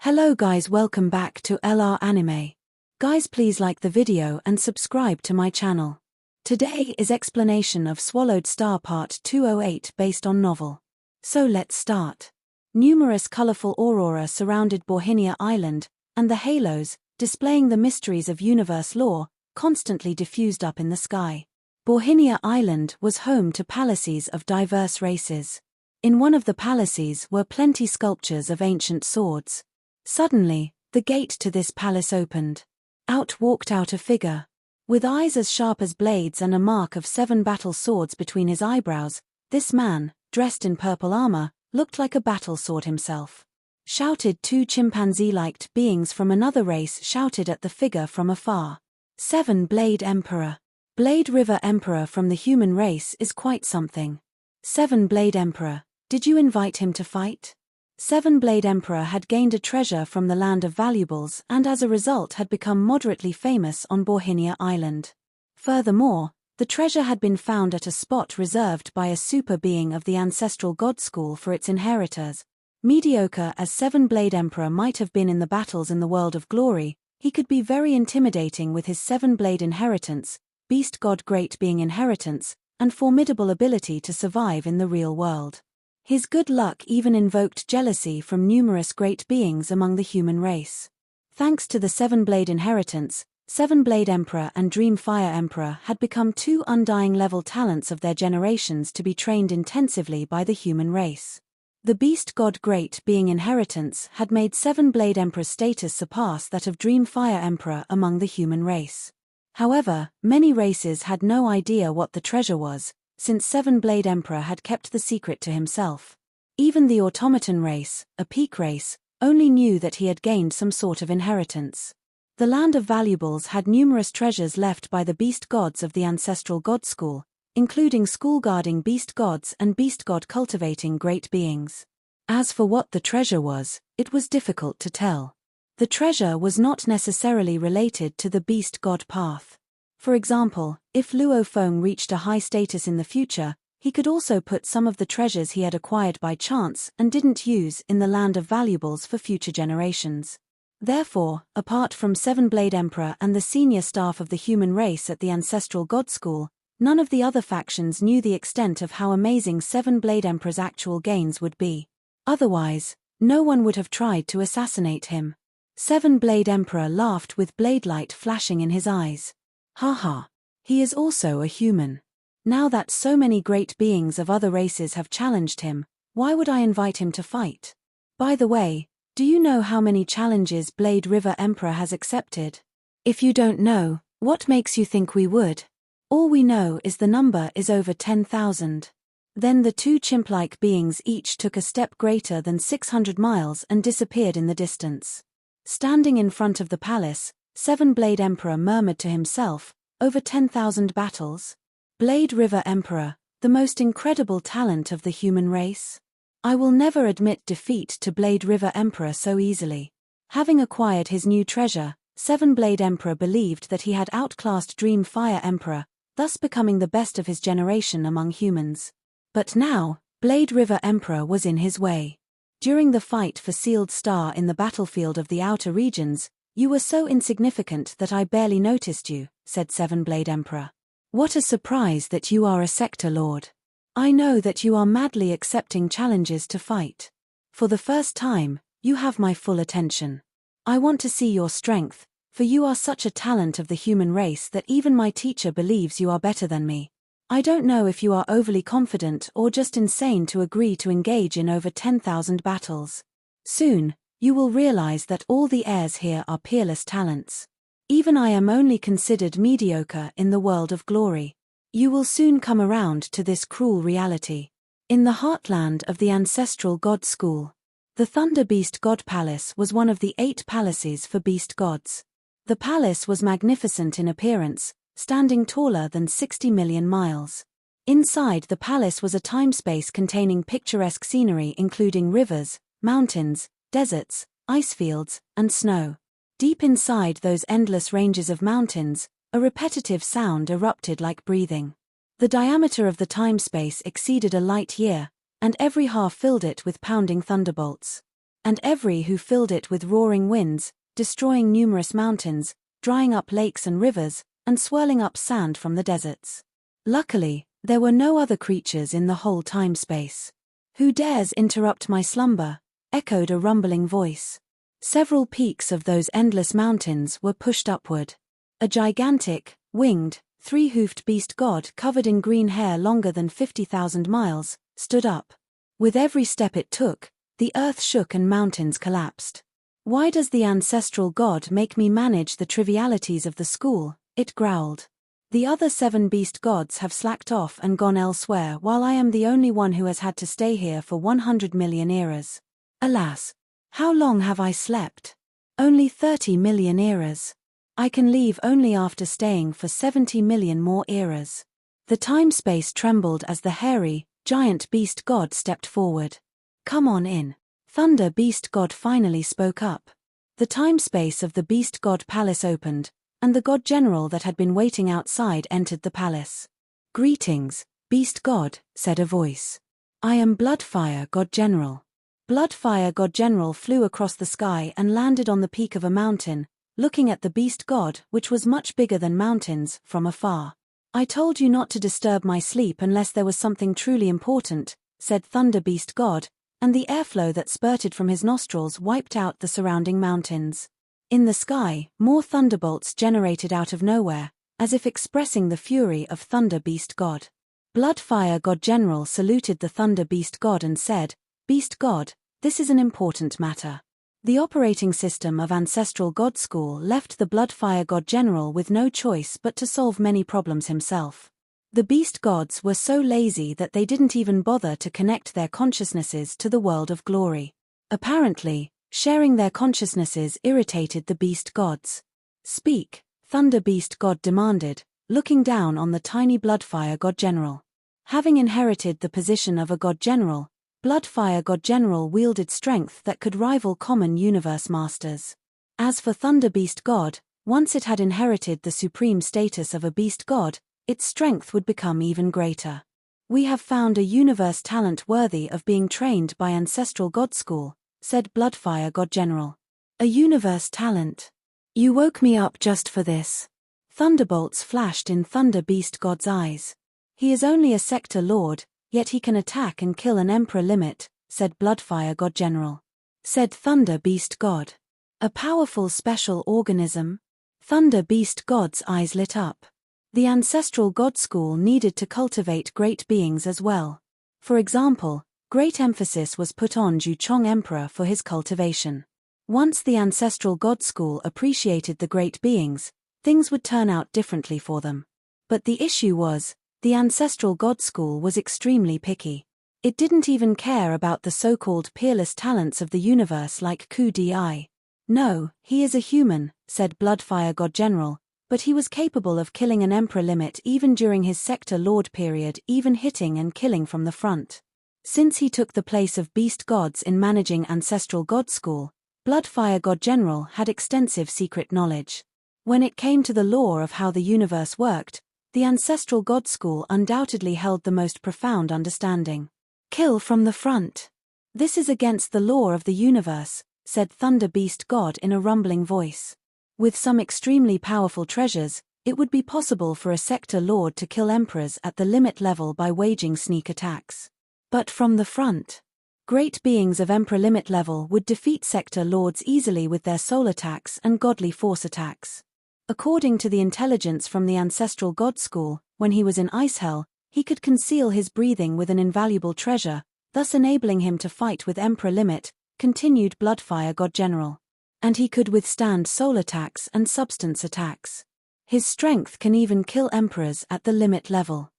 Hello guys, welcome back to LR Anime. Guys, please like the video and subscribe to my channel. Today is explanation of Swallowed Star Part 208 based on novel. So let's start. Numerous colorful aurora surrounded Borhinia Island, and the halos, displaying the mysteries of universe lore, constantly diffused up in the sky. Borhinia Island was home to palaces of diverse races. In one of the palaces were plenty sculptures of ancient swords. Suddenly, the gate to this palace opened. Out walked a figure. With eyes as sharp as blades and a mark of 7 battle swords between his eyebrows, this man, dressed in purple armor, looked like a battle sword himself. Shouted 2 chimpanzee-like beings from another race shouted at the figure from afar. 7 Blade Emperor. Blade River Emperor from the human race is quite something. 7 Blade Emperor, did you invite him to fight? 7 Blade Emperor had gained a treasure from the Land of Valuables and as a result had become moderately famous on Borhinia Island. Furthermore, the treasure had been found at a spot reserved by a super being of the Ancestral God School for its inheritors. Mediocre as 7 Blade Emperor might have been in the battles in the world of glory, he could be very intimidating with his 7 Blade inheritance, Beast God Great Being inheritance, and formidable ability to survive in the real world. His good luck even invoked jealousy from numerous great beings among the human race. Thanks to the 7 Blade inheritance, 7 Blade Emperor and Dream Fire Emperor had become 2 undying level talents of their generations to be trained intensively by the human race. The Beast God Great Being inheritance had made 7 Blade Emperor's status surpass that of Dream Fire Emperor among the human race. However, many races had no idea what the treasure was, since 7 Blade Emperor had kept the secret to himself. Even the automaton race, a peak race, only knew that he had gained some sort of inheritance. The Land of Valuables had numerous treasures left by the beast gods of the Ancestral God School, including school-guarding beast gods and beast god cultivating great beings. As for what the treasure was, it was difficult to tell. The treasure was not necessarily related to the beast god path. For example, if Luo Feng reached a high status in the future, he could also put some of the treasures he had acquired by chance and didn't use in the Land of Valuables for future generations. Therefore, apart from 7 Blade Emperor and the senior staff of the human race at the Ancestral God School, none of the other factions knew the extent of how amazing 7 Blade Emperor's actual gains would be. Otherwise, no one would have tried to assassinate him. 7 Blade Emperor laughed with blade light flashing in his eyes. Haha. He is also a human. Now that so many great beings of other races have challenged him, why would I invite him to fight? By the way, do you know how many challenges Blade River Emperor has accepted? If you don't know, what makes you think we would? All we know is the number is over 10,000. Then the 2 chimp-like beings each took a step greater than 600 miles and disappeared in the distance. Standing in front of the palace, 7 Blade Emperor murmured to himself, over 10,000 battles? Blade River Emperor, the most incredible talent of the human race? I will never admit defeat to Blade River Emperor so easily. Having acquired his new treasure, 7 Blade Emperor believed that he had outclassed Dream Fire Emperor, thus becoming the best of his generation among humans. But now, Blade River Emperor was in his way. During the fight for Sealed Star in the battlefield of the outer regions, you were so insignificant that I barely noticed you, said 7 Blade Emperor. What a surprise that you are a sector lord. I know that you are madly accepting challenges to fight. For the first time, you have my full attention. I want to see your strength, for you are such a talent of the human race that even my teacher believes you are better than me. I don't know if you are overly confident or just insane to agree to engage in over 10,000 battles. Soon, you will realize that all the heirs here are peerless talents. Even I am only considered mediocre in the world of glory. You will soon come around to this cruel reality. In the heartland of the Ancestral God School, the Thunder Beast God Palace was one of the 8 palaces for beast gods. The palace was magnificent in appearance, standing taller than 60 million miles. Inside the palace was a time-space containing picturesque scenery including rivers, mountains, deserts, ice fields, and snow. Deep inside those endless ranges of mountains, a repetitive sound erupted like breathing. The diameter of the time-space exceeded a light year, and every half filled it with pounding thunderbolts. and every who filled it with roaring winds, destroying numerous mountains, drying up lakes and rivers, and swirling up sand from the deserts. Luckily, there were no other creatures in the whole time-space. Who dares interrupt my slumber? Echoed a rumbling voice. Several peaks of those endless mountains were pushed upward. A gigantic, winged, three-hoofed beast god covered in green hair longer than 50,000 miles, stood up. With every step it took, the earth shook and mountains collapsed. Why does the ancestral god make me manage the trivialities of the school? It growled. The other 7 beast gods have slacked off and gone elsewhere while I am the only one who has had to stay here for 100 million eras. Alas, how long have I slept? Only 30 million eras. I can leave only after staying for 70 million more eras. The time-space trembled as the hairy, giant beast god stepped forward. Come on in. Thunder Beast God finally spoke up. The time-space of the Beast God Palace opened, and the God General that had been waiting outside entered the palace. Greetings, Beast God, said a voice. I am Bloodfire God General. Bloodfire God General flew across the sky and landed on the peak of a mountain, looking at the Beast God, which was much bigger than mountains, from afar. I told you not to disturb my sleep unless there was something truly important, said Thunder Beast God, and the airflow that spurted from his nostrils wiped out the surrounding mountains. In the sky, more thunderbolts generated out of nowhere, as if expressing the fury of Thunder Beast God. Bloodfire God General saluted the Thunder Beast God and said, Beast God, this is an important matter. The operating system of Ancestral God School left the Bloodfire God General with no choice but to solve many problems himself. The beast gods were so lazy that they didn't even bother to connect their consciousnesses to the world of glory. Apparently, sharing their consciousnesses irritated the beast gods. Speak, Thunder Beast God demanded, looking down on the tiny Bloodfire God General. Having inherited the position of a God General, Bloodfire God General wielded strength that could rival common universe masters. As for Thunder Beast God, once it had inherited the supreme status of a beast god, its strength would become even greater. We have found a universe talent worthy of being trained by Ancestral God School, said Bloodfire God General. A universe talent. You woke me up just for this. Thunderbolts flashed in Thunder Beast God's eyes. He is only a sector lord, yet he can attack and kill an emperor limit, said Bloodfire God General. Said Thunder Beast God. A powerful special organism? Thunder Beast God's eyes lit up. The Ancestral God School needed to cultivate great beings as well. For example, great emphasis was put on Ju Chong Emperor for his cultivation. Once the Ancestral God School appreciated the great beings, things would turn out differently for them. But the issue was, the Ancestral God School was extremely picky. It didn't even care about the so-called peerless talents of the universe like Ku Di. No, he is a human, said Bloodfire God General, but he was capable of killing an emperor limit even during his sector lord period, even hitting and killing from the front. Since he took the place of beast gods in managing Ancestral God School, Bloodfire God General had extensive secret knowledge. When it came to the law of how the universe worked, the Ancestral God School undoubtedly held the most profound understanding. Kill from the front. This is against the law of the universe, said Thunder Beast God in a rumbling voice. With some extremely powerful treasures, it would be possible for a sector lord to kill emperors at the limit level by waging sneak attacks. But from the front, great beings of emperor limit level would defeat sector lords easily with their soul attacks and godly force attacks. According to the intelligence from the Ancestral God School, when he was in Ice Hell, he could conceal his breathing with an invaluable treasure, thus enabling him to fight with Emperor Limit, continued Bloodfire God General. And he could withstand soul attacks and substance attacks. His strength can even kill emperors at the limit level.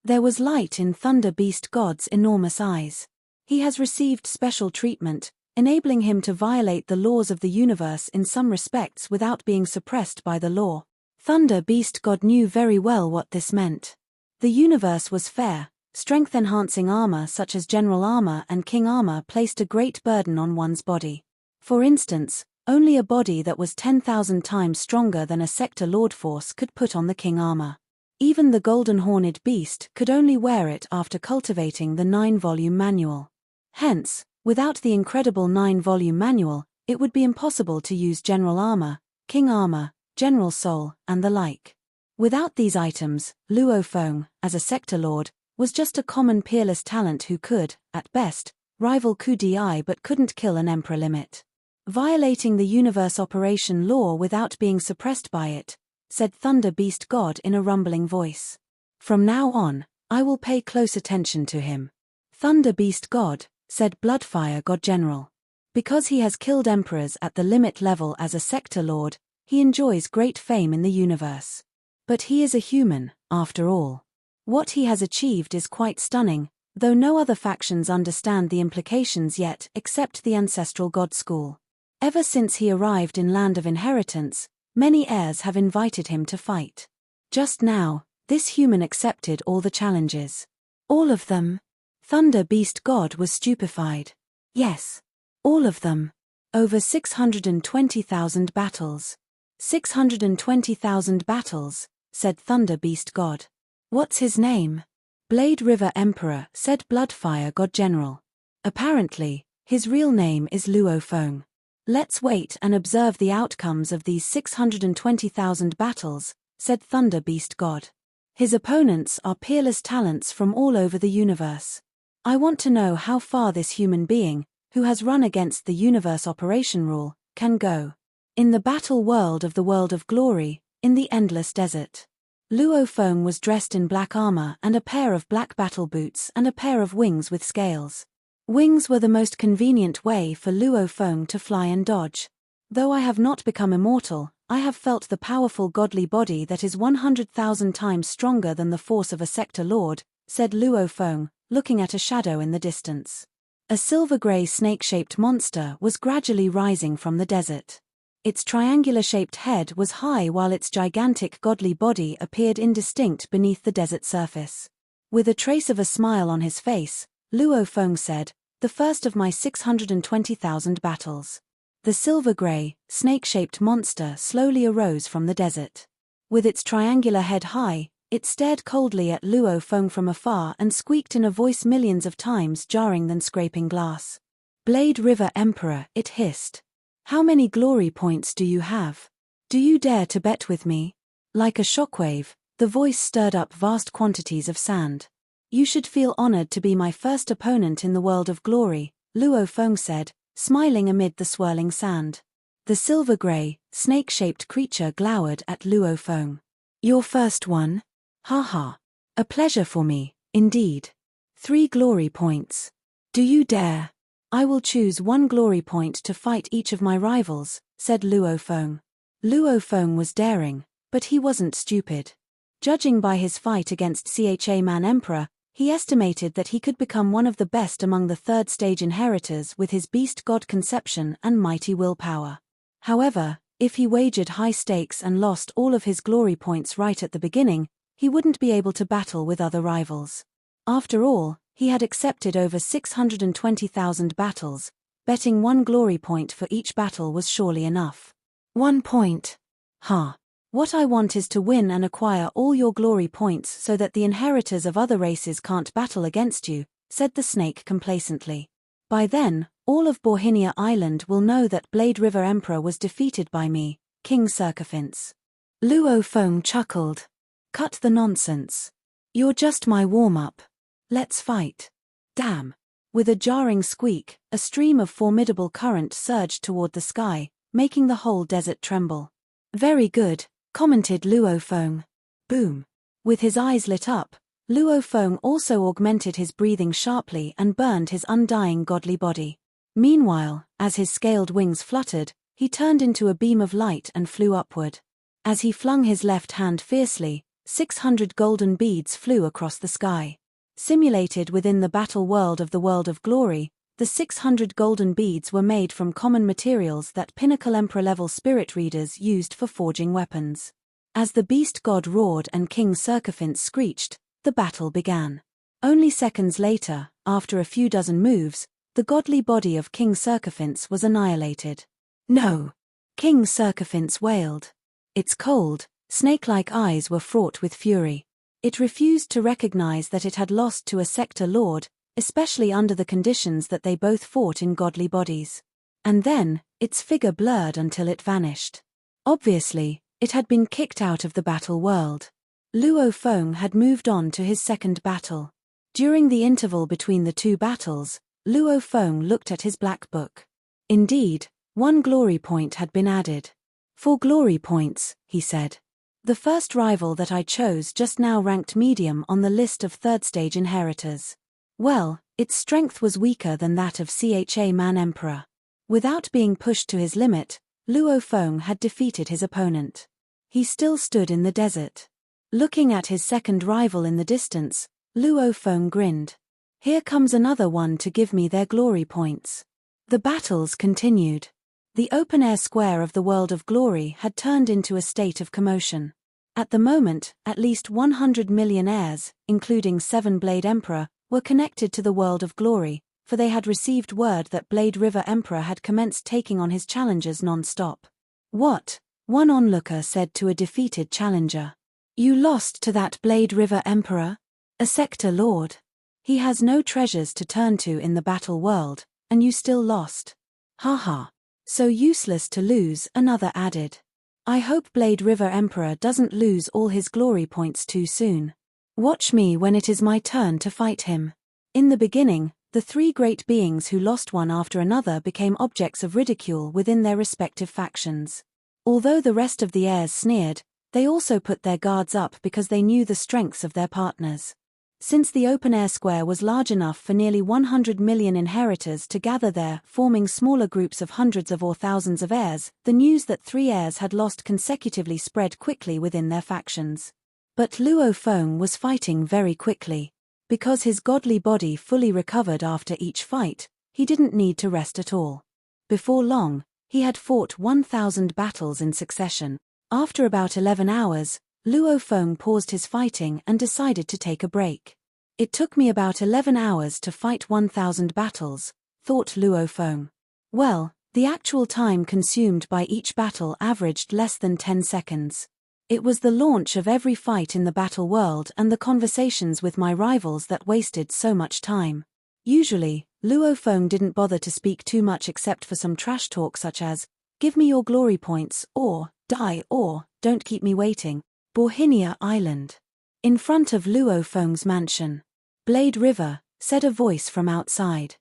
There was light in Thunder Beast God's enormous eyes. He has received special treatment, enabling him to violate the laws of the universe in some respects without being suppressed by the law. Thunder Beast God knew very well what this meant. The universe was fair. Strength-enhancing armor such as General Armor and King Armor placed a great burden on one's body. For instance, only a body that was 10,000 times stronger than a Sector Lord force could put on the King Armor. Even the Golden Horned Beast could only wear it after cultivating the 9-volume manual. Hence, Without the incredible 9-volume manual, it would be impossible to use General Armor, King Armor, General Soul, and the like. Without these items, Luo Feng, as a sector lord, was just a common peerless talent who could, at best, rival Ku Di but couldn't kill an emperor limit. Violating the universe operation law without being suppressed by it, said Thunder Beast God in a rumbling voice. From now on, I will pay close attention to him. Thunder Beast God, said Bloodfire God General. Because he has killed emperors at the limit level as a sector lord, he enjoys great fame in the universe. But he is a human, after all. What he has achieved is quite stunning, though no other factions understand the implications yet except the Ancestral God School. Ever since he arrived in Land of Inheritance, many heirs have invited him to fight. Just now, this human accepted all the challenges. All of them? Thunder Beast God was stupefied. Yes. All of them. Over 620,000 battles. 620,000 battles, said Thunder Beast God. What's his name? Blade River Emperor, said Bloodfire God General. Apparently, his real name is Luo Feng. Let's wait and observe the outcomes of these 620,000 battles, said Thunder Beast God. His opponents are peerless talents from all over the universe. I want to know how far this human being, who has run against the universe operation rule, can go. In the battle world of the world of glory, in the endless desert. Luo Feng was dressed in black armor and a pair of black battle boots and a pair of wings with scales. Wings were the most convenient way for Luo Feng to fly and dodge. Though I have not become immortal, I have felt the powerful godly body that is 100,000 times stronger than the force of a sector lord, said Luo Feng, looking at a shadow in the distance. A silver-gray snake-shaped monster was gradually rising from the desert. Its triangular-shaped head was high while its gigantic godly body appeared indistinct beneath the desert surface. With a trace of a smile on his face, Luo Feng said, "The first of my 620,000 battles." The silver-gray, snake-shaped monster slowly arose from the desert. With its triangular head high, it stared coldly at Luo Feng from afar and squeaked in a voice millions of times jarring than scraping glass. "Blade River Emperor," it hissed. "How many glory points do you have? Do you dare to bet with me?" Like a shockwave, the voice stirred up vast quantities of sand. "You should feel honored to be my first opponent in the world of glory," Luo Feng said, smiling amid the swirling sand. The silver-gray, snake-shaped creature glowered at Luo Feng. "Your first one? Ha ha. A pleasure for me, indeed. 3 glory points. Do you dare? I will choose 1 glory point to fight each of my rivals," said Luo Feng. Luo Feng was daring, but he wasn't stupid. Judging by his fight against Cha Man Emperor, he estimated that he could become one of the best among the third-stage inheritors with his beast god conception and mighty willpower. However, if he wagered high stakes and lost all of his glory points right at the beginning, he wouldn't be able to battle with other rivals. After all, he had accepted over 620,000 battles, betting 1 glory point for each battle was surely enough. 1 point. Ha. What I want is to win and acquire all your glory points so that the inheritors of other races can't battle against you, said the snake complacently. By then, all of Borhinia Island will know that Blade River Emperor was defeated by me, King Circumference. Luo Feng chuckled. "Cut the nonsense. You're just my warm-up. Let's fight." Damn. With a jarring squeak, a stream of formidable current surged toward the sky, making the whole desert tremble. "Very good," commented Luo Feng. Boom. With his eyes lit up, Luo Feng also augmented his breathing sharply and burned his undying godly body. Meanwhile, as his scaled wings fluttered, he turned into a beam of light and flew upward. As he flung his left hand fiercely, 600 golden beads flew across the sky. Simulated within the battle world of the world of glory, the 600 golden beads were made from common materials that pinnacle emperor-level spirit readers used for forging weapons. As the beast god roared and King Circumference screeched, the battle began. Only seconds later, after a few dozen moves, the godly body of King Circumference was annihilated. "No!" King Circumference wailed. Its cold, snake-like eyes were fraught with fury. It refused to recognize that it had lost to a sector lord, especially under the conditions that they both fought in godly bodies. And then, its figure blurred until it vanished. Obviously, it had been kicked out of the battle world. Luo Feng had moved on to his second battle. During the interval between the two battles, Luo Feng looked at his black book. Indeed, 1 glory point had been added. 4 glory points, he said. The first rival that I chose just now ranked medium on the list of third-stage inheritors. Well, its strength was weaker than that of Cha Man Emperor. Without being pushed to his limit, Luo Feng had defeated his opponent. He still stood in the desert. Looking at his second rival in the distance, Luo Feng grinned. Here comes another one to give me their glory points. The battles continued. The open-air square of the world of glory had turned into a state of commotion. At the moment, at least 100 million heirs, including 7 Blade Emperor, were connected to the world of glory, for they had received word that Blade River Emperor had commenced taking on his challengers non-stop. What? One onlooker said to a defeated challenger. You lost to that Blade River Emperor? A sector lord. He has no treasures to turn to in the battle world, and you still lost. Haha. So useless to lose, another added. I hope Blade River Emperor doesn't lose all his glory points too soon. Watch me when it is my turn to fight him. In the beginning, the 3 great beings who lost one after another became objects of ridicule within their respective factions. Although the rest of the heirs sneered, they also put their guards up because they knew the strengths of their partners. Since the open-air square was large enough for nearly 100 million inheritors to gather there, forming smaller groups of hundreds of or thousands of heirs, the news that 3 heirs had lost consecutively spread quickly within their factions. But Luo Feng was fighting very quickly. Because his godly body fully recovered after each fight, he didn't need to rest at all. Before long, he had fought 1,000 battles in succession. After about 11 hours, Luo Feng paused his fighting and decided to take a break. It took me about 11 hours to fight 1,000 battles, thought Luo Feng. Well, the actual time consumed by each battle averaged less than 10 seconds. It was the launch of every fight in the battle world and the conversations with my rivals that wasted so much time. Usually, Luo Feng didn't bother to speak too much except for some trash talk such as, give me your glory points, or, die, or, don't keep me waiting. Borhinia Island. In front of Luo Feng's mansion. Blade River, said a voice from outside.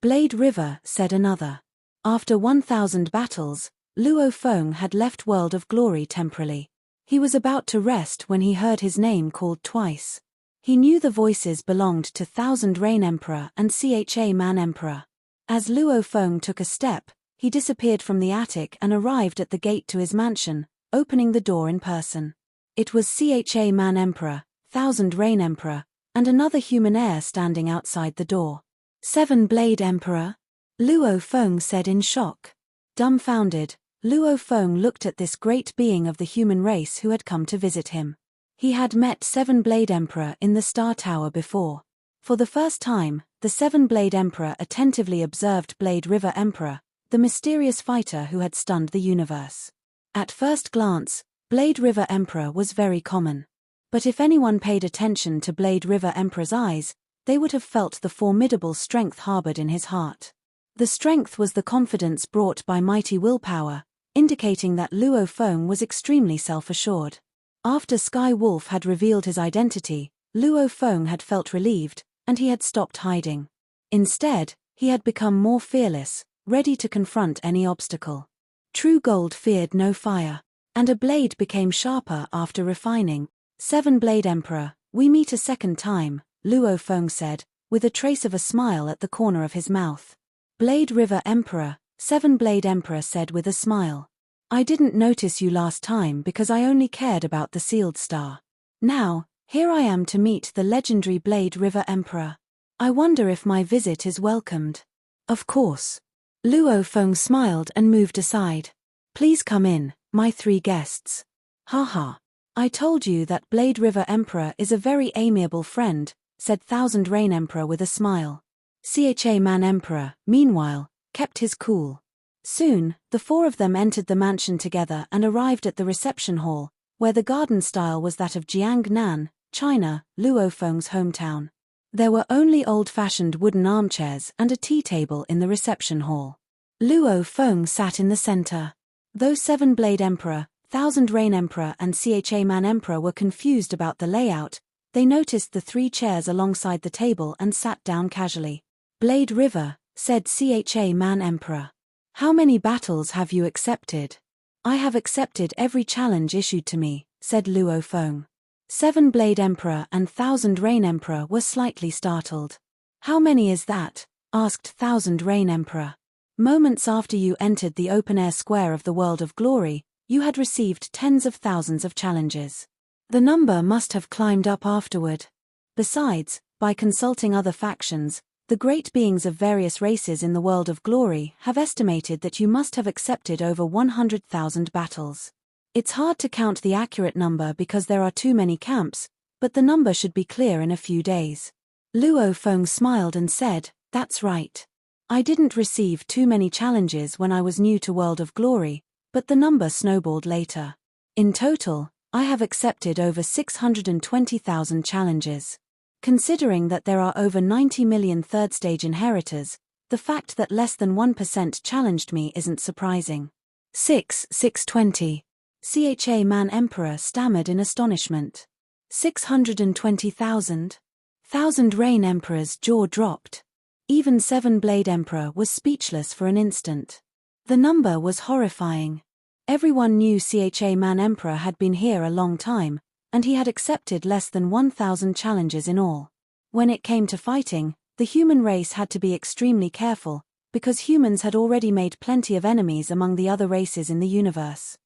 Blade River, said another. After 1,000 battles, Luo Feng had left World of Glory temporarily. He was about to rest when he heard his name called twice. He knew the voices belonged to Thousand Rain Emperor and Cha Man Emperor. As Luo Feng took a step, he disappeared from the attic and arrived at the gate to his mansion, opening the door in person. It was Cha Man Emperor, Thousand Rain Emperor, and another human heir standing outside the door. 7 Blade Emperor? Luo Feng said in shock. Dumbfounded, Luo Feng looked at this great being of the human race who had come to visit him. He had met 7 Blade Emperor in the Star Tower before. For the first time, the 7 Blade Emperor attentively observed Blade River Emperor, the mysterious fighter who had stunned the universe. At first glance, Blade River Emperor was very common. But if anyone paid attention to Blade River Emperor's eyes, they would have felt the formidable strength harbored in his heart. The strength was the confidence brought by mighty willpower, indicating that Luo Feng was extremely self-assured. After Sky Wolf had revealed his identity, Luo Feng had felt relieved, and he had stopped hiding. Instead, he had become more fearless, ready to confront any obstacle. True gold feared no fire. And a blade became sharper after refining. 7 Blade Emperor, we meet a second time, Luo Feng said, with a trace of a smile at the corner of his mouth. Blade River Emperor, 7 Blade Emperor said with a smile. I didn't notice you last time because I only cared about the sealed star. Now, here I am to meet the legendary Blade River Emperor. I wonder if my visit is welcomed. Of course. Luo Feng smiled and moved aside. Please come in, my 3 guests. Haha. I told you that Blade River Emperor is a very amiable friend, said Thousand Rain Emperor with a smile. Cha Man Emperor, meanwhile, kept his cool. Soon, the 4 of them entered the mansion together and arrived at the reception hall, where the garden style was that of Jiangnan, China, Luo Feng's hometown. There were only old-fashioned wooden armchairs and a tea table in the reception hall. Luo Feng sat in the center. Though Seven-Blade Emperor, Thousand Reign Emperor and Cha Man Emperor were confused about the layout, they noticed the 3 chairs alongside the table and sat down casually. "Blade River," said Cha Man Emperor. "How many battles have you accepted?" "I have accepted every challenge issued to me," said Luo Feng. Seven-Blade Emperor and Thousand Reign Emperor were slightly startled. "How many is that?" asked Thousand Reign Emperor. "Moments after you entered the open-air square of the World of Glory, you had received tens of thousands of challenges. The number must have climbed up afterward. Besides, by consulting other factions, the great beings of various races in the World of Glory have estimated that you must have accepted over 100,000 battles. It's hard to count the accurate number because there are too many camps, but the number should be clear in a few days." Luo Feng smiled and said, "That's right. I didn't receive too many challenges when I was new to World of Glory, but the number snowballed later. In total, I have accepted over 620,000 challenges. Considering that there are over 90 million third-stage inheritors, the fact that less than 1% challenged me isn't surprising." 620. Cha Man Emperor stammered in astonishment. 620,000? Thousand Reign Emperor's jaw dropped. Even Seven-Blade Emperor was speechless for an instant. The number was horrifying. Everyone knew Cha Man Emperor had been here a long time, and he had accepted less than 1,000 challenges in all. When it came to fighting, the human race had to be extremely careful, because humans had already made plenty of enemies among the other races in the universe.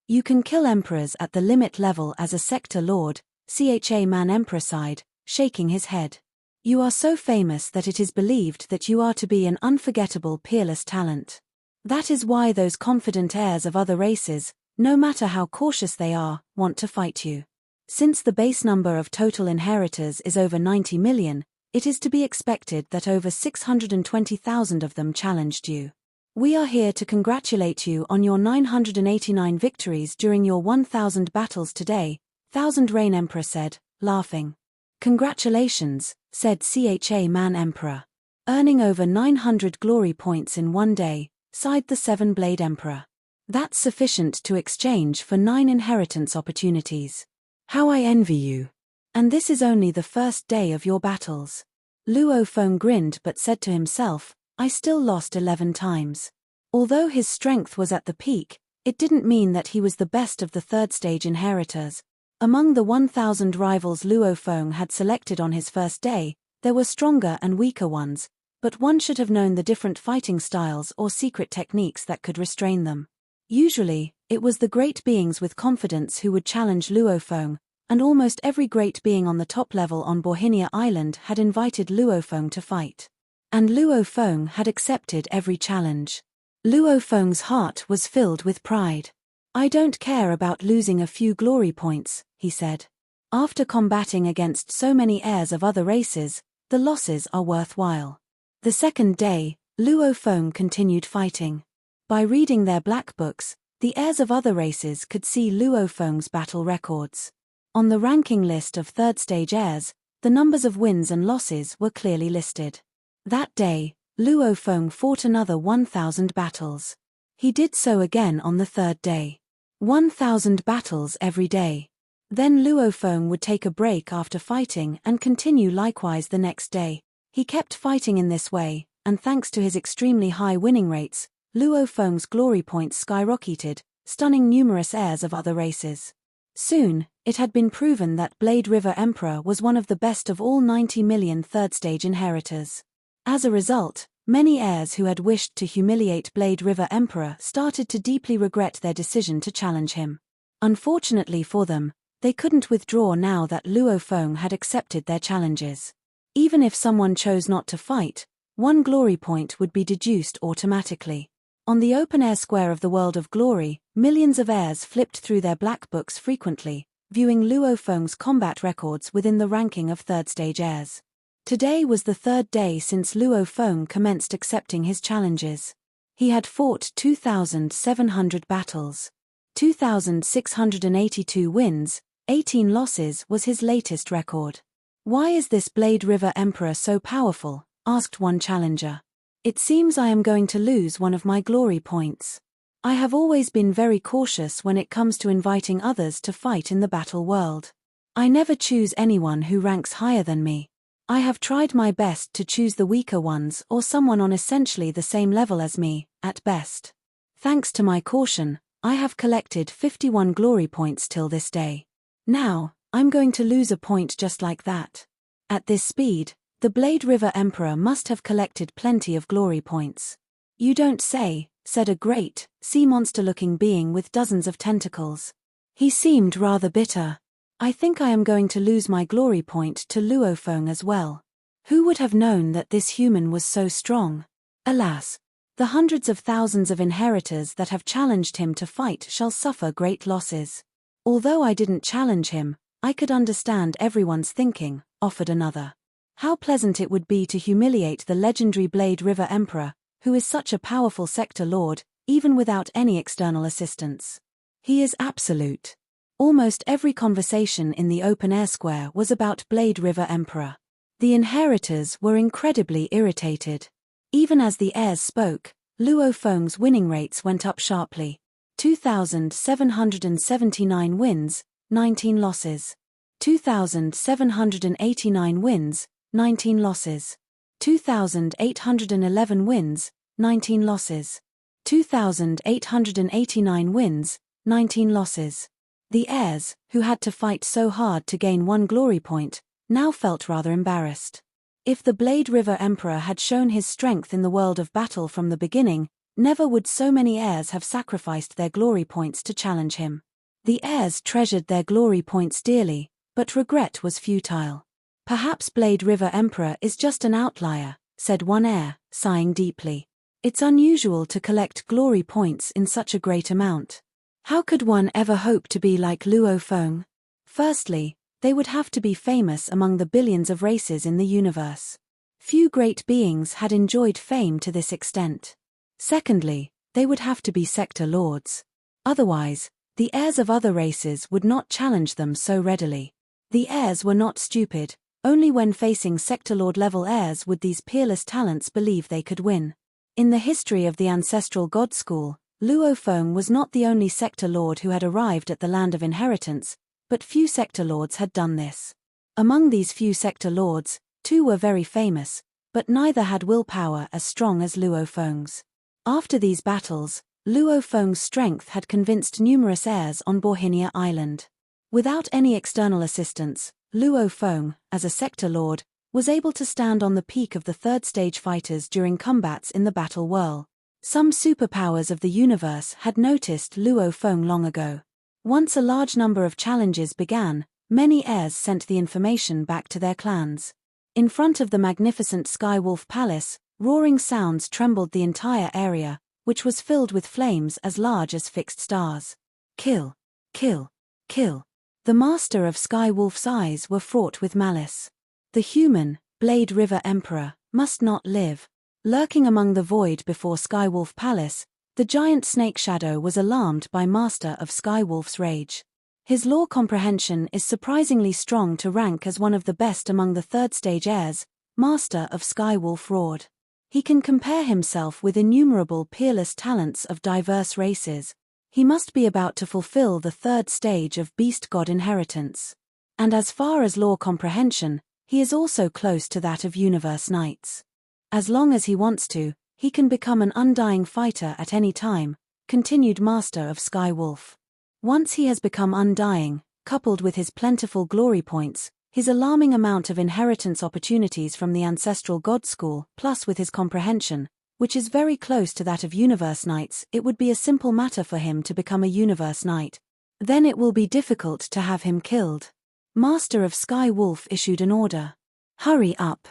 "You can kill emperors at the limit level as a sector lord," Cha Man Emperor sighed, shaking his head. "You are so famous that it is believed that you are to be an unforgettable peerless talent. That is why those confident heirs of other races, no matter how cautious they are, want to fight you. Since the base number of total inheritors is over 90 million, it is to be expected that over 620,000 of them challenged you. We are here to congratulate you on your 989 victories during your 1,000 battles today," Thousand Reign Emperor said, laughing. "Congratulations," said Cha Man Emperor. "Earning over 900 glory points in one day," sighed the Seven-Blade Emperor. "That's sufficient to exchange for 9 inheritance opportunities. How I envy you. And this is only the first day of your battles." Luo Feng grinned but said to himself, "I still lost 11 times. Although his strength was at the peak, it didn't mean that he was the best of the third-stage inheritors. Among the 1,000 rivals Luo Feng had selected on his first day, there were stronger and weaker ones, but one should have known the different fighting styles or secret techniques that could restrain them. Usually, it was the great beings with confidence who would challenge Luo Feng, and almost every great being on the top level on Borhinia Island had invited Luo Feng to fight. And Luo Feng had accepted every challenge. Luo Feng's heart was filled with pride. "I don't care about losing a few glory points," he said. "After combating against so many heirs of other races, the losses are worthwhile." The second day, Luo Feng continued fighting. By reading their black books, the heirs of other races could see Luo Feng's battle records. On the ranking list of third-stage heirs, the numbers of wins and losses were clearly listed. That day, Luo Feng fought another 1,000 battles. He did so again on the third day. 1,000 battles every day. Then Luo Feng would take a break after fighting and continue likewise the next day. He kept fighting in this way, and thanks to his extremely high winning rates, Luo Feng's glory points skyrocketed, stunning numerous heirs of other races. Soon, it had been proven that Blade River Emperor was one of the best of all 90 million third-stage inheritors. As a result, many heirs who had wished to humiliate Blade River Emperor started to deeply regret their decision to challenge him. Unfortunately for them, they couldn't withdraw now that Luo Feng had accepted their challenges. Even if someone chose not to fight, 1 glory point would be deduced automatically. On the open-air square of the World of Glory, millions of heirs flipped through their black books frequently, viewing Luo Feng's combat records within the ranking of third-stage heirs. Today was the third day since Luo Feng commenced accepting his challenges. He had fought 2,700 battles. 2,682 wins, 18 losses was his latest record. "Why is this Blade River Emperor so powerful?" asked one challenger. "It seems I am going to lose one of my glory points. I have always been very cautious when it comes to inviting others to fight in the battle world. I never choose anyone who ranks higher than me. I have tried my best to choose the weaker ones or someone on essentially the same level as me, at best. Thanks to my caution, I have collected 51 glory points till this day. Now, I'm going to lose a point just like that." At this speed, the Blade River Emperor must have collected plenty of glory points. "You don't say," said a great, sea monster-looking being with dozens of tentacles. He seemed rather bitter. "I think I am going to lose my glory point to Luofeng as well. Who would have known that this human was so strong? Alas, the hundreds of thousands of inheritors that have challenged him to fight shall suffer great losses. Although I didn't challenge him, I could understand everyone's thinking," offered another. "How pleasant it would be to humiliate the legendary Blade River Emperor, who is such a powerful sector lord, even without any external assistance. He is absolute." Almost every conversation in the open-air square was about Blade River Emperor. The inheritors were incredibly irritated. Even as the heirs spoke, Luofeng's winning rates went up sharply. 2,779 wins, 19 losses. 2,789 wins, 19 losses. 2,811 wins, 19 losses. 2,889 wins, 19 losses. The heirs, who had to fight so hard to gain one glory point, now felt rather embarrassed. If the Blade River Emperor had shown his strength in the world of battle from the beginning, never would so many heirs have sacrificed their glory points to challenge him. The heirs treasured their glory points dearly, but regret was futile. "Perhaps Blade River Emperor is just an outlier," said one heir, sighing deeply. "It's unusual to collect glory points in such a great amount. How could one ever hope to be like Luofeng? Firstly, they would have to be famous among the billions of races in the universe. Few great beings had enjoyed fame to this extent. Secondly, they would have to be sector lords. Otherwise, the heirs of other races would not challenge them so readily. The heirs were not stupid, only when facing sector lord level heirs would these peerless talents believe they could win. In the history of the Ancestral God School, Luofeng was not the only sector lord who had arrived at the land of inheritance, but few sector lords had done this. Among these few sector lords, 2 were very famous, but neither had willpower as strong as Luofeng's. After these battles, Luofeng's strength had convinced numerous heirs on Borhinia Island. Without any external assistance, Luofeng, as a sector lord, was able to stand on the peak of the third-stage fighters during combats in the battle whirl. Some superpowers of the universe had noticed Luofeng long ago. Once a large number of challenges began, many heirs sent the information back to their clans. In front of the magnificent Skywolf Palace, roaring sounds trembled the entire area, which was filled with flames as large as fixed stars. Kill! Kill! Kill! The master of Skywolf's eyes were fraught with malice. The human, Blade River Emperor, must not live. Lurking among the void before Skywolf Palace, the giant snake shadow was alarmed by Master of Skywolf's rage. His lore comprehension is surprisingly strong to rank as one of the best among the third-stage heirs. Master of Skywolf roared. He can compare himself with innumerable peerless talents of diverse races. He must be about to fulfill the third stage of beast god inheritance. And as far as lore comprehension, he is also close to that of universe knights. As long as he wants to, he can become an undying fighter at any time, continued Master of Skywolf. Once he has become undying, coupled with his plentiful glory points, his alarming amount of inheritance opportunities from the Ancestral God School, plus with his comprehension, which is very close to that of universe knights, it would be a simple matter for him to become a universe knight. Then it will be difficult to have him killed. Master of Skywolf issued an order. "Hurry up.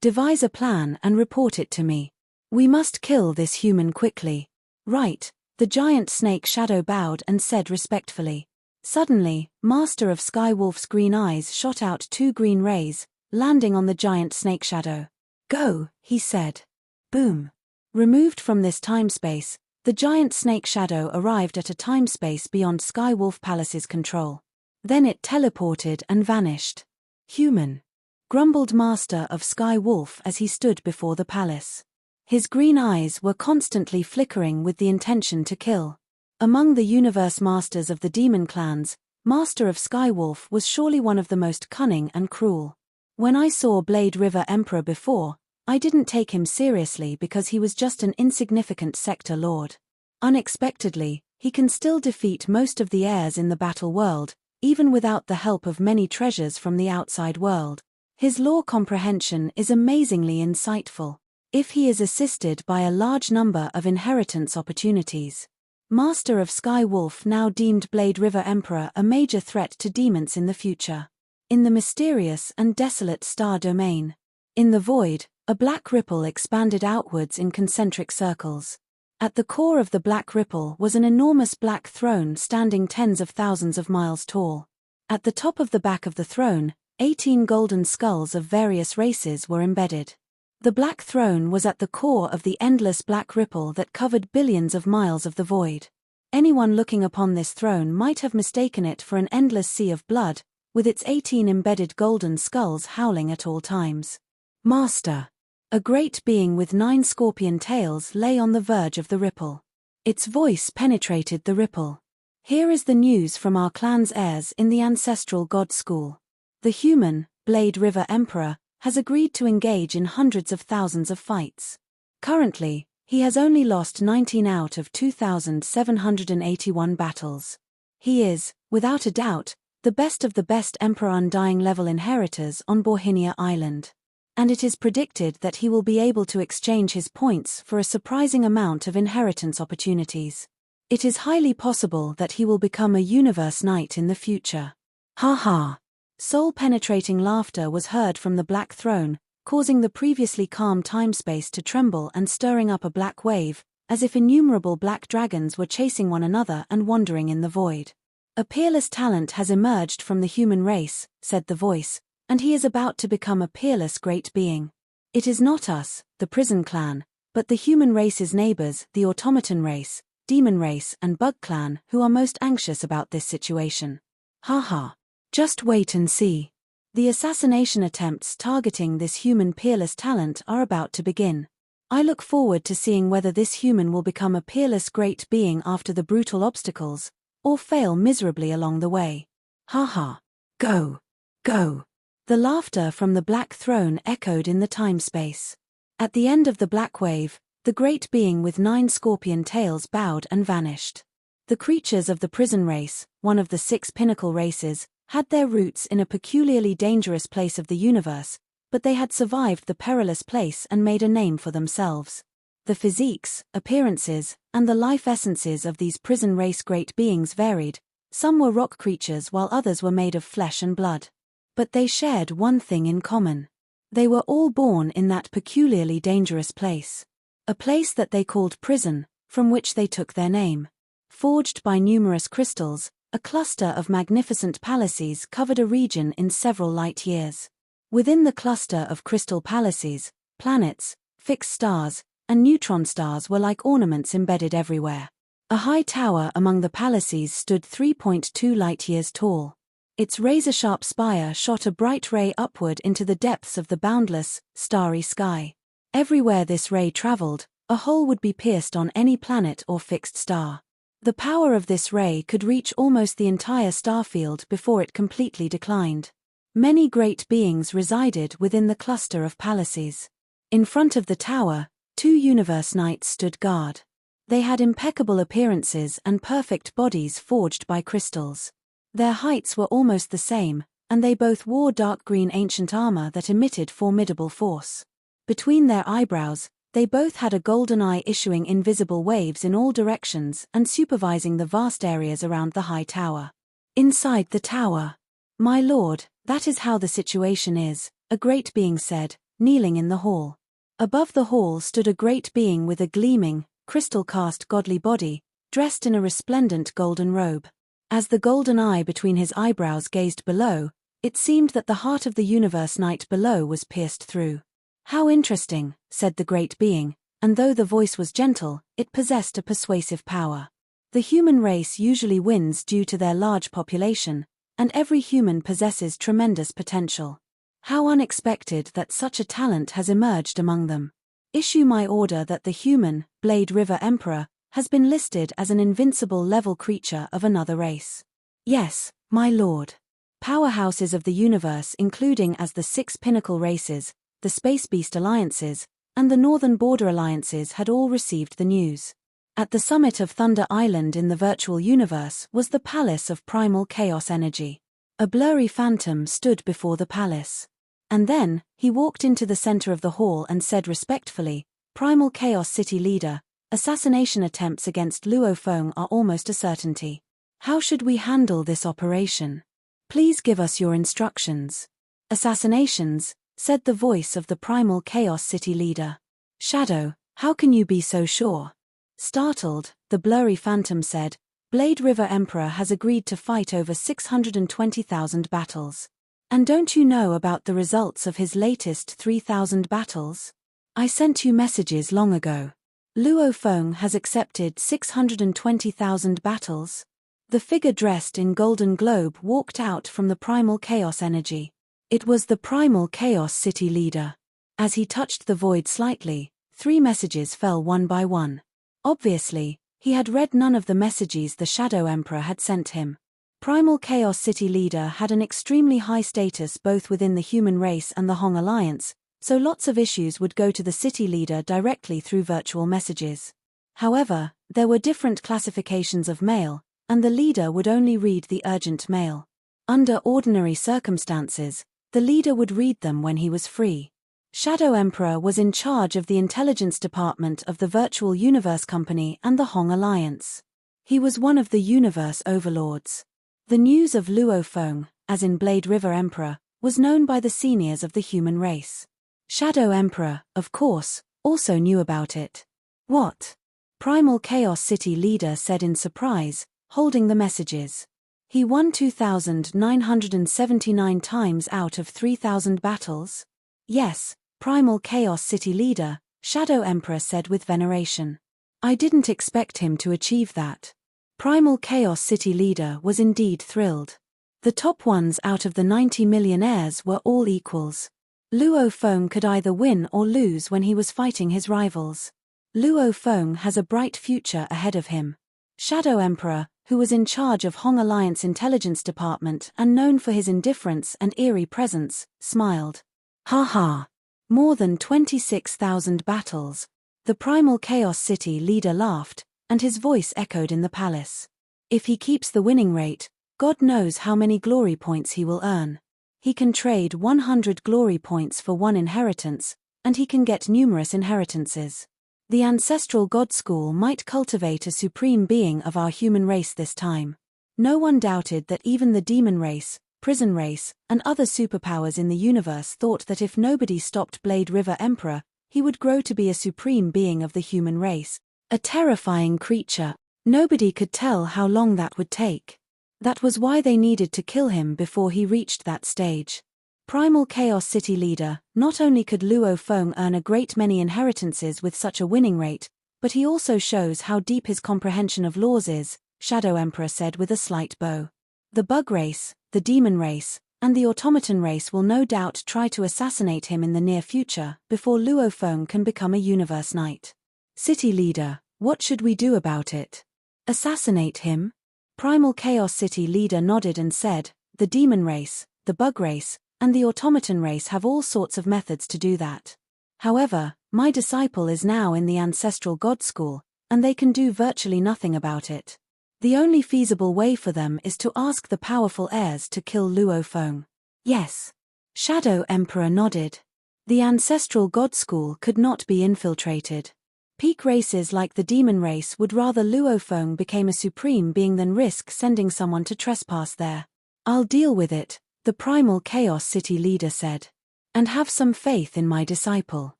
Devise a plan and report it to me. We must kill this human quickly." "Right," the giant snake shadow bowed and said respectfully. Suddenly, Master of Skywolf's green eyes shot out 2 green rays, landing on the giant snake shadow. "Go," he said. Boom. Removed from this time-space, the giant snake shadow arrived at a time-space beyond Skywolf Palace's control. Then it teleported and vanished. "Human. grumbled Master of Sky Wolf as he stood before the palace. His green eyes were constantly flickering with the intention to kill. Among the universe masters of the demon clans, Master of Sky Wolf was surely one of the most cunning and cruel. When I saw Blade River Emperor before, I didn't take him seriously because he was just an insignificant sector lord. Unexpectedly, he can still defeat most of the heirs in the battle world, even without the help of many treasures from the outside world. His lore comprehension is amazingly insightful, if he is assisted by a large number of inheritance opportunities. Master of Sky Wolf now deemed Blade River Emperor a major threat to demons in the future. In the mysterious and desolate star domain. In the void, a black ripple expanded outwards in concentric circles. At the core of the black ripple was an enormous black throne standing tens of thousands of miles tall. At the top of the back of the throne, 18 golden skulls of various races were embedded. The black throne was at the core of the endless black ripple that covered billions of miles of the void. Anyone looking upon this throne might have mistaken it for an endless sea of blood, with its 18 embedded golden skulls howling at all times. Master. A great being with 9 scorpion tails lay on the verge of the ripple. Its voice penetrated the ripple. Here is the news from our clan's heirs in the Ancestral God School. The human, Blade River Emperor, has agreed to engage in hundreds of thousands of fights. Currently, he has only lost 19 out of 2,781 battles. He is, without a doubt, the best of the best Emperor Undying level inheritors on Borhinia Island. And it is predicted that he will be able to exchange his points for a surprising amount of inheritance opportunities. It is highly possible that he will become a universe knight in the future. Ha ha! Soul-penetrating laughter was heard from the black throne, causing the previously calm time-space to tremble and stirring up a black wave, as if innumerable black dragons were chasing one another and wandering in the void. A peerless talent has emerged from the human race, said the voice, and he is about to become a peerless great being. It is not us, the prison clan, but the human race's neighbors, the automaton race, demon race and bug clan, who are most anxious about this situation. Haha. Just wait and see. The assassination attempts targeting this human peerless talent are about to begin. I look forward to seeing whether this human will become a peerless great being after the brutal obstacles, or fail miserably along the way. Haha. Go. Go. The laughter from the black throne echoed in the time-space. At the end of the black wave, the great being with 9 scorpion tails bowed and vanished. The creatures of the prison race, one of the 6 pinnacle races, had their roots in a peculiarly dangerous place of the universe, but they had survived the perilous place and made a name for themselves. The physiques, appearances, and the life essences of these prison race great beings varied. Some were rock creatures while others were made of flesh and blood. But they shared one thing in common. They were all born in that peculiarly dangerous place. A place that they called prison, from which they took their name. Forged by numerous crystals, a cluster of magnificent palaces covered a region in several light years. Within the cluster of crystal palaces, planets, fixed stars, and neutron stars were like ornaments embedded everywhere. A high tower among the palaces stood 3.2 light-years tall. Its razor-sharp spire shot a bright ray upward into the depths of the boundless, starry sky. Everywhere this ray traveled, a hole would be pierced on any planet or fixed star. The power of this ray could reach almost the entire starfield before it completely declined. Many great beings resided within the cluster of palaces. In front of the tower, 2 universe knights stood guard. They had impeccable appearances and perfect bodies forged by crystals. Their heights were almost the same, and they both wore dark green ancient armor that emitted formidable force. Between their eyebrows, they both had a golden eye issuing invisible waves in all directions and supervising the vast areas around the high tower. Inside the tower. My lord, that is how the situation is, a great being said, kneeling in the hall. Above the hall stood a great being with a gleaming, crystal-cast godly body, dressed in a resplendent golden robe. As the golden eye between his eyebrows gazed below, it seemed that the heart of the universe knight below was pierced through. How interesting, said the great being, and though the voice was gentle, it possessed a persuasive power. The human race usually wins due to their large population, and every human possesses tremendous potential. How unexpected that such a talent has emerged among them. Issue my order that the human, Blade River Emperor, has been listed as an invincible level creature of another race. Yes, my lord. Powerhouses of the universe, including as the 6 pinnacle races, the Space Beast Alliances, and the Northern Border Alliances, had all received the news. At the summit of Thunder Island in the virtual universe was the Palace of Primal Chaos Energy. A blurry phantom stood before the palace. And then, he walked into the center of the hall and said respectfully, "Primal Chaos City Leader, assassination attempts against Luo Feng are almost a certainty. How should we handle this operation? Please give us your instructions." "Assassinations," said the voice of the Primal Chaos City Leader. "Shadow, how can you be so sure?" Startled, the blurry phantom said, "Blade River Emperor has agreed to fight over 620,000 battles. And don't you know about the results of his latest 3,000 battles? I sent you messages long ago. Luo Feng has accepted 620,000 battles." The figure dressed in golden globe walked out from the Primal Chaos Energy. It was the Primal Chaos City Leader. As he touched the void slightly, 3 messages fell one by one. Obviously, he had read none of the messages the Shadow Emperor had sent him. Primal Chaos City Leader had an extremely high status both within the human race and the Hong Alliance, so lots of issues would go to the city leader directly through virtual messages. However, there were different classifications of mail, and the leader would only read the urgent mail. Under ordinary circumstances, the leader would read them when he was free. Shadow Emperor was in charge of the intelligence department of the Virtual Universe Company and the Hong Alliance. He was one of the universe overlords. The news of Luo Feng, as in Blade River Emperor, was known by the seniors of the human race. Shadow Emperor, of course, also knew about it. "What?" Primal Chaos City Leader said in surprise, holding the messages. "He won 2,979 times out of 3,000 battles?" "Yes, Primal Chaos City Leader," Shadow Emperor said with veneration. "I didn't expect him to achieve that." Primal Chaos City Leader was indeed thrilled. The top ones out of the 90 millionaires were all equals. Luo Feng could either win or lose when he was fighting his rivals. Luo Feng has a bright future ahead of him. Shadow Emperor, who was in charge of Hong Alliance Intelligence Department and known for his indifference and eerie presence, smiled. "Ha ha! More than 26,000 battles." The Primal Chaos City Leader laughed, and his voice echoed in the palace. "If he keeps the winning rate, God knows how many glory points he will earn. He can trade 100 glory points for 1 inheritance, and he can get numerous inheritances. The Ancestral God School might cultivate a supreme being of our human race this time." No one doubted that even the demon race, prison race, and other superpowers in the universe thought that if nobody stopped Blade River Emperor, he would grow to be a supreme being of the human race. A terrifying creature. Nobody could tell how long that would take. That was why they needed to kill him before he reached that stage. Primal Chaos City Leader, not only could Luo Feng earn a great many inheritances with such a winning rate, but he also shows how deep his comprehension of laws is, Shadow Emperor said with a slight bow. The bug race, the demon race, and the automaton race will no doubt try to assassinate him in the near future, before Luo Feng can become a universe knight. "City Leader, what should we do about it?" "Assassinate him?" Primal Chaos City Leader nodded and said, "The demon race, the bug race, and the automaton race have all sorts of methods to do that. However, my disciple is now in the Ancestral God School, and they can do virtually nothing about it. The only feasible way for them is to ask the powerful heirs to kill Luo Feng." "Yes." Shadow Emperor nodded. The Ancestral God School could not be infiltrated. Peak races like the demon race would rather Luo Feng became a supreme being than risk sending someone to trespass there. "I'll deal with it," the Primal Chaos City Leader said. "And have some faith in my disciple.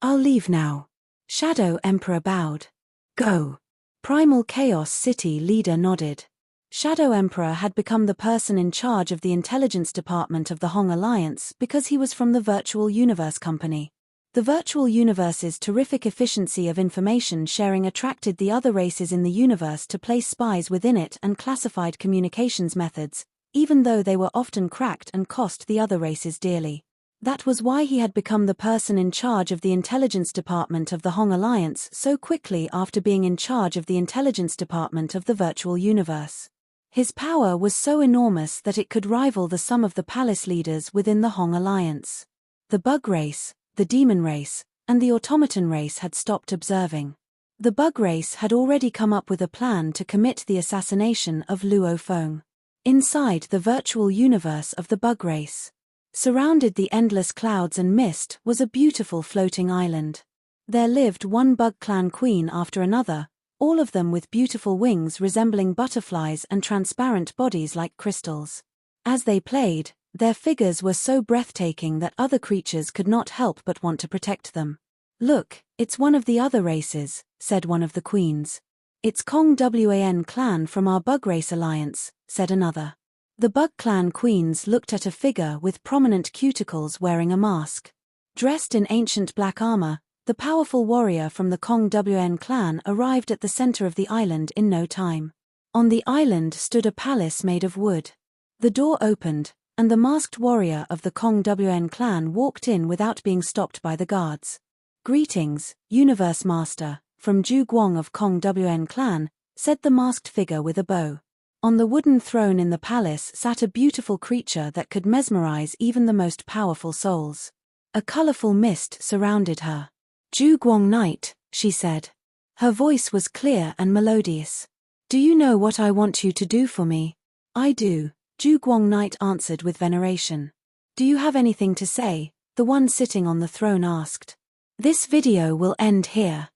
I'll leave now." Shadow Emperor bowed. "Go." Primal Chaos City Leader nodded. Shadow Emperor had become the person in charge of the intelligence department of the Hong Alliance because he was from the Virtual Universe Company. The Virtual Universe's terrific efficiency of information sharing attracted the other races in the universe to place spies within it and classified communications methods, even though they were often cracked and cost the other races dearly. That was why he had become the person in charge of the intelligence department of the Hong Alliance so quickly after being in charge of the intelligence department of the virtual universe. His power was so enormous that it could rival the sum of the palace leaders within the Hong Alliance. The bug race, the demon race, and the automaton race had stopped observing. The bug race had already come up with a plan to commit the assassination of Luo Feng. Inside the virtual universe of the bug race, surrounded the endless clouds and mist, was a beautiful floating island. There lived one bug clan queen after another, all of them with beautiful wings resembling butterflies and transparent bodies like crystals. As they played, their figures were so breathtaking that other creatures could not help but want to protect them. "Look, it's one of the other races," said one of the queens. "It's Kong Wan clan from our bug race alliance," said another. The bug clan queens looked at a figure with prominent cuticles wearing a mask. Dressed in ancient black armor, the powerful warrior from the Kong Wan clan arrived at the center of the island in no time. On the island stood a palace made of wood. The door opened, and the masked warrior of the Kong Wan clan walked in without being stopped by the guards. "Greetings, Universe Master, from Zhu Guang of Kong Wan clan," said the masked figure with a bow. On the wooden throne in the palace sat a beautiful creature that could mesmerize even the most powerful souls. A colorful mist surrounded her. "Zhu Guang Knight," she said. Her voice was clear and melodious. "Do you know what I want you to do for me?" "I do," Zhu Guang Knight answered with veneration. "Do you have anything to say?" the one sitting on the throne asked. This video will end here.